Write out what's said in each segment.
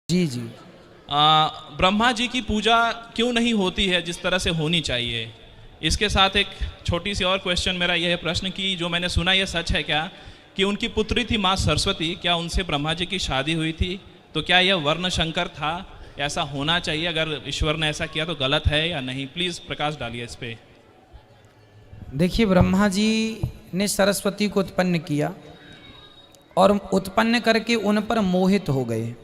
जी जी। ब्रह्मा जी की पूजा क्यों नहीं होती है जिस तरह से होनी चाहिए? इसके साथ एक छोटी सी और क्वेश्चन, मेरा यह प्रश्न कि जो मैंने सुना यह सच है क्या कि उनकी पुत्री थी माँ सरस्वती, क्या उनसे ब्रह्मा जी की शादी हुई थी? तो क्या यह वर्ण शंकर था? ऐसा होना चाहिए? अगर ईश्वर ने ऐसा किया तो गलत है या नहीं? प्लीज़ प्रकाश डालिए इस पे। देखिए, ब्रह्मा जी ने सरस्वती को उत्पन्न किया और उत्पन्न करके उन पर मोहित हो गए।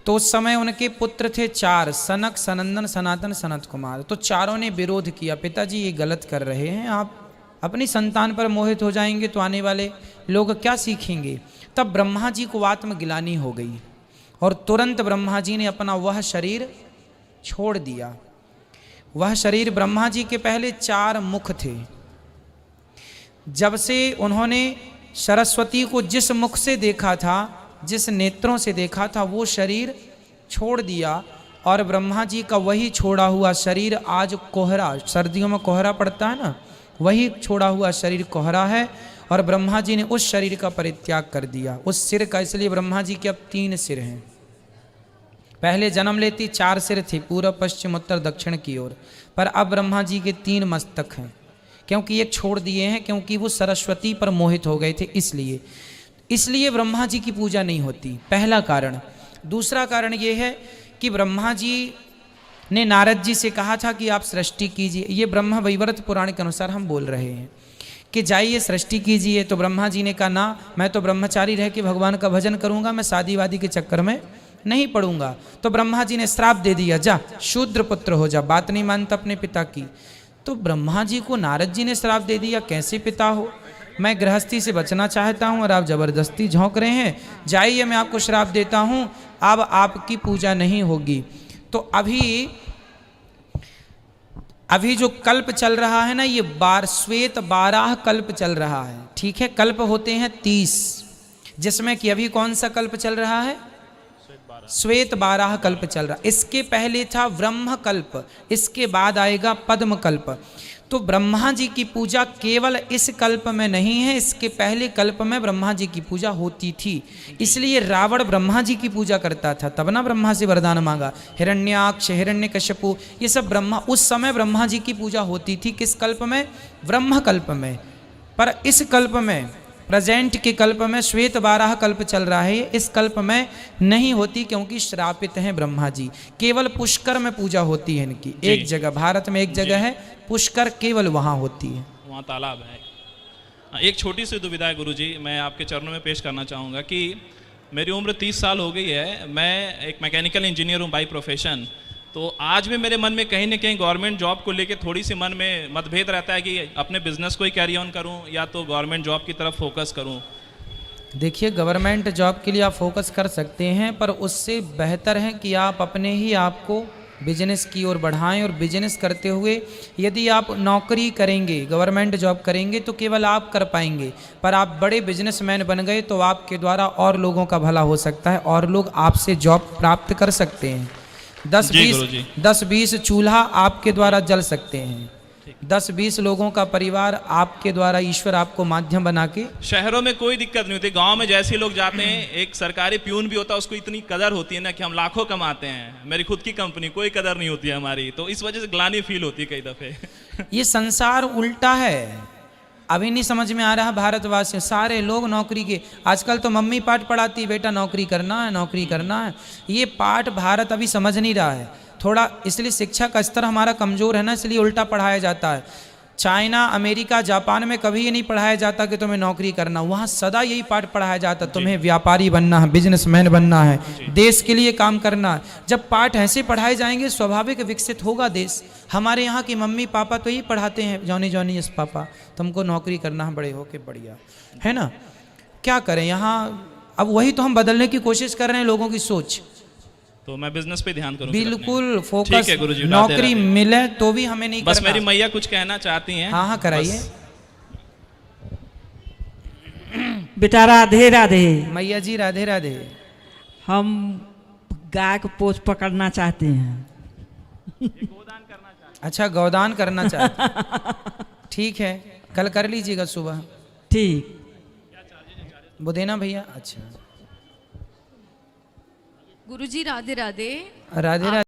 तो उस समय उनके पुत्र थे चार, सनक, सनंदन, सनातन, सनत कुमार। तो चारों ने विरोध किया, पिताजी ये गलत कर रहे हैं, आप अपनी संतान पर मोहित हो जाएंगे तो आने वाले लोग क्या सीखेंगे। तब ब्रह्मा जी को आत्मग्लानि हो गई और तुरंत ब्रह्मा जी ने अपना वह शरीर छोड़ दिया। वह शरीर, ब्रह्मा जी के पहले चार मुख थे। जब से उन्होंने सरस्वती को जिस मुख से देखा था, जिस नेत्रों से देखा था, वो शरीर छोड़ दिया और ब्रह्मा जी का वही छोड़ा हुआ शरीर आज कोहरा, सर्दियों में कोहरा पड़ता है ना, वही छोड़ा हुआ शरीर कोहरा है। और ब्रह्मा जी ने उस शरीर का परित्याग कर दिया, उस सिर का। इसलिए ब्रह्मा जी के अब 3 सिर हैं। पहले जन्म लेती 4 सिर थे, पूर्व पश्चिम उत्तर दक्षिण की ओर, पर अब ब्रह्मा जी के 3 मस्तक हैं, क्योंकि एक छोड़ दिए हैं, क्योंकि वो सरस्वती पर मोहित हो गए थे। इसलिए ब्रह्मा जी की पूजा नहीं होती, पहला कारण। दूसरा कारण ये है कि ब्रह्मा जी ने नारद जी से कहा था कि आप सृष्टि कीजिए। ये ब्रह्म वैवर्त पुराण के अनुसार हम बोल रहे हैं कि जाइए सृष्टि कीजिए। तो ब्रह्मा जी ने कहा ना, मैं तो ब्रह्मचारी रह के भगवान का भजन करूंगा, मैं शादी वादी के चक्कर में नहीं पड़ूंगा। तो ब्रह्मा जी ने श्राप दे दिया, जा शूद्र पुत्र हो जा, बात नहीं मानता अपने पिता की। तो ब्रह्मा जी को नारद जी ने श्राप दे दिया, कैसे पिता हो? मैं गृहस्थी से बचना चाहता हूं और आप जबरदस्ती झोंक रहे हैं, जाइए मैं आपको श्राप देता हूं, अब आपकी पूजा नहीं होगी। तो अभी जो कल्प चल रहा है ना, ये श्वेत 12 कल्प चल रहा है, ठीक है। कल्प होते हैं 30, जिसमें कि अभी कौन सा कल्प चल रहा है? श्वेत 12 कल्प चल रहा। इसके पहले था ब्रह्म कल्प, इसके बाद आएगा पद्म कल्प। तो ब्रह्मा जी की पूजा केवल इस कल्प में नहीं है, इसके पहले कल्प में ब्रह्मा जी की पूजा होती थी। इसलिए रावण ब्रह्मा जी की पूजा करता था, तब ना ब्रह्मा से वरदान मांगा। हिरण्याक्ष, हिरण्यकश्यपु, ये सब ब्रह्मा, उस समय ब्रह्मा जी की पूजा होती थी। किस कल्प में? ब्रह्म कल्प में। पर इस कल्प में, प्रेजेंट के कल्प में, श्वेत 12 कल्प चल रहा है, इस कल्प में नहीं होती, क्योंकि श्रापित हैं ब्रह्मा जी। केवल पुष्कर में पूजा होती है इनकी, एक जगह, भारत में एक जगह है पुष्कर, केवल वहाँ होती है, वहाँ तालाब है। एक छोटी सी दुविधा है गुरुजी, मैं आपके चरणों में पेश करना चाहूँगा कि मेरी उम्र 30 साल हो गई है, मैं एक मैकेनिकल इंजीनियर हूँ बाई प्रोफेशन। तो आज भी मेरे मन में कहीं ना कहीं गवर्नमेंट जॉब को लेके थोड़ी सी मन में मतभेद रहता है कि अपने बिजनेस को ही कैरी ऑन करूं या तो गवर्नमेंट जॉब की तरफ फोकस करूं। देखिए, गवर्नमेंट जॉब के लिए आप फोकस कर सकते हैं, पर उससे बेहतर है कि आप अपने ही आप को बिजनेस की ओर बढ़ाएं। और बिजनेस करते हुए यदि आप नौकरी करेंगे, गवर्नमेंट जॉब करेंगे, तो केवल आप कर पाएंगे, पर आप बड़े बिजनेसमैन बन गए तो आपके द्वारा और लोगों का भला हो सकता है, और लोग आपसे जॉब प्राप्त कर सकते हैं। 10-20 चूल्हा आपके द्वारा जल सकते हैं, 10-20 लोगों का परिवार आपके द्वारा, ईश्वर आपको माध्यम बना के। शहरों में कोई दिक्कत नहीं होती, गांव में जैसे लोग जाते हैं, एक सरकारी प्यून भी होता है, उसको इतनी कदर होती है ना कि हम लाखों कमाते हैं, मेरी खुद की कंपनी, कोई कदर नहीं होती है हमारी। तो इस वजह से ग्लानि फील होती है कई दफे। ये संसार उल्टा है, अभी नहीं समझ में आ रहा भारतवासियों। सारे लोग नौकरी के, आजकल तो मम्मी पाठ पढ़ाती, बेटा नौकरी करना है, नौकरी करना है। ये पाठ भारत अभी समझ नहीं रहा है थोड़ा, इसलिए शिक्षा का स्तर हमारा कमज़ोर है ना, इसलिए उल्टा पढ़ाया जाता है। चाइना, अमेरिका, जापान में कभी ये नहीं पढ़ाया जाता कि तुम्हें नौकरी करना, वहाँ सदा यही पाठ पढ़ाया जाता, तुम्हें व्यापारी बनना है, बिजनेसमैन बनना है, देश के लिए काम करना है। जब पाठ ऐसे पढ़ाए जाएंगे, स्वाभाविक विकसित होगा देश। हमारे यहाँ की मम्मी पापा तो यही पढ़ाते हैं, जॉनी जॉनी यस पापा, तुमको नौकरी करना है, बड़े होके बढ़िया, है ना। क्या करें यहाँ, अब वही तो हम बदलने की कोशिश कर रहे हैं, लोगों की सोच। तो मैं बिजनेस पे ध्यान करूँ, बिल्कुल फोकस। नौकरी मिले तो भी हमें नहीं बस करना। मेरी मैया कुछ कहना चाहती हैं। हाँ हाँ, कराइए। बेटा राधे राधे। मैया जी राधे राधे। हम गाय को पोछ पकड़ना चाहते हैं। गोदान करना चाहते। अच्छा, गौदान करना चाहते, ठीक है, कल कर लीजिएगा सुबह। ठीक, वो देना भैया। अच्छा, गुरुजी राधे राधे। राधे राधे।